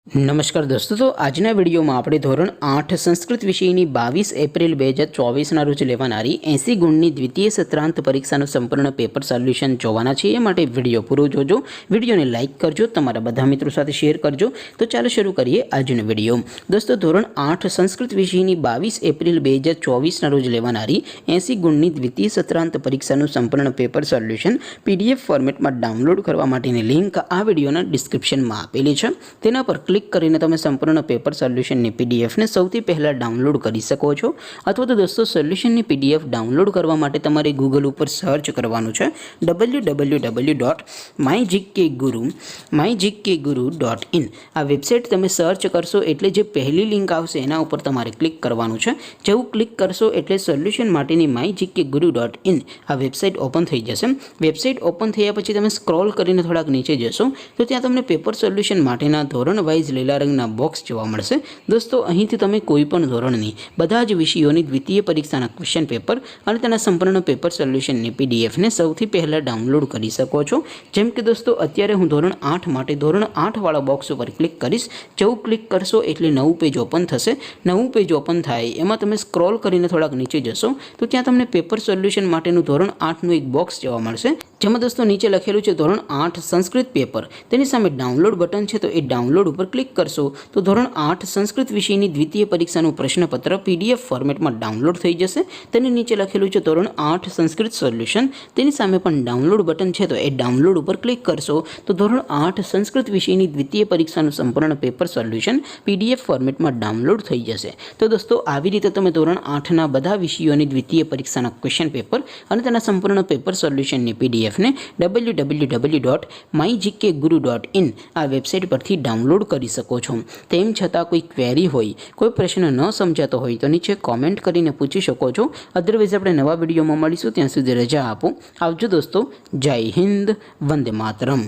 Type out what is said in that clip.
नमस्कार दोस्तों, तो आजना विडियो में આપણે ધોરણ 8 સંસ્કૃત વિષયની 22 એપ્રિલ 2024 ના રોજ લેવાનારી 80 ગુણની દ્વિતીય સત્રાંત પરીક્ષાનું સંપૂર્ણ પેપર સોલ્યુશન જોવાના છે। એ માટે વિડિયો પૂરો જોજો, વિડિયોને લાઈક કરજો, તમારા બધા મિત્રો સાથે શેર કરજો। તો ચાલો શરૂ કરીએ આજનો વિડિયો। દોસ્તો, ધોરણ 8 સંસ્કૃત વિષયની 22 એપ્રિલ 2024 ના રોજ લેવાનારી 80 ગુણની દ્વિતીય સત્રાંત પરીક્ષાનું સંપૂર્ણ પેપર સોલ્યુશન PDF ફોર્મેટમાં ડાઉનલોડ કરવા માટેની લિંક આ વિડિયોના ડિસ્ક્રિપ્શનમાં આપેલી છે। તેના પર ક્લિક કરીને તમે સંપૂર્ણ પેપર સોલ્યુશનની PDF ને સૌથી પહેલા ડાઉનલોડ કરી શકો છો। અથવા તો દોસ્તો, સોલ્યુશનની PDF ડાઉનલોડ કરવા માટે તમારે ગૂગલ ઉપર સર્ચ કરવાનું છે www.mygkguru.in। આ વેબસાઇટ તમે સર્ચ કરશો એટલે જે પહેલી લિંક આવશે એના ઉપર તમારે ક્લિક કરવાનું છે। જેવું ક્લિક કરશો એટલે સોલ્યુશન માટેની mygkguru.in આ વેબસાઇટ ઓપન થઈ જશે। વેબસાઇટ ઓપન થયા પછી તમે સ્ક્રોલ કરીને થોડાક નીચે જશો તો ત્યાં તમને પેપર સોલ્યુશન માટેના ધોરણ વાઇઝ લીલા રંગના બોક્સ જોવા મળશે। દોસ્તો, અહીંથી તમે કોઈપણ ધોરણની બધા જ વિષયોની દ્વિતીય પરીક્ષાના ક્વેશ્ચન પેપર અને તેના સંપૂર્ણ પેપર સોલ્યુશનની PDF ને સૌથી પહેલા ડાઉનલોડ કરી શકો છો। જેમ કે દોસ્તો, અત્યારે હું ધોરણ 8 માટે ધોરણ 8 વાળા બોક્સ ઉપર ક્લિક કરીશ। જેવું ક્લિક કરશો એટલે નવું પેજ ઓપન થશે। નવું પેજ ઓપન થાય એમાં તમે સ્ક્રોલ કરીને થોડાક નીચે જશો તો ત્યાં તમને પેપર સોલ્યુશન માટેનું ધોરણ 8નું એક બોક્સ જોવા મળશે। જેમાં દોસ્તો નીચે લખેલું છે ધોરણ 8 સંસ્કૃત પેપર, તેની સામે ડાઉનલોડ બટન છે તો એ ડાઉનલોડ ઉપર ક્લિક કરશો તો ધોરણ 8 સંસ્કૃત વિષયની દ્વિતીય પરીક્ષાનું પ્રશ્નપત્ર PDF ફોર્મેટમાં ડાઉનલોડ થઈ જશે। તેની નીચે લખેલું છે ધોરણ 8 સંસ્કૃત સોલ્યુશન, તેની સામે પણ ડાઉનલોડ બટન છે તો એ ડાઉનલોડ ઉપર ક્લિક કરશો તો ધોરણ 8 સંસ્કૃત વિષયની દ્વિતીય પરીક્ષાનું સંપૂર્ણ પેપર સોલ્યુશન PDF ફોર્મેટમાં ડાઉનલોડ થઈ જશે। તો દોસ્તો, આવી રીતે તમે ધોરણ 8ના બધા વિષયોની દ્વિતીય પરીક્ષાના ક્વેશ્ચન પેપર અને તેના સંપૂર્ણ પેપર સોલ્યુશનની PDF ને www.mygkguru.in આ વેબસાઇટ પરથી ડાઉનલોડ કરી શકો છો। તેમ છતાં કોઈ ક્વેરી હોય, કોઈ પ્રશ્ન ન સમજાતો હોય તો નીચે કોમેન્ટ કરીને પૂછી શકો છો। અધરવાઇઝ આપણે નવા વિડીયોમાં મળીશું, ત્યાં સુધી રજા આપો। આવજો દોસ્તો, જય હિન્દ, વંદે માતરમ।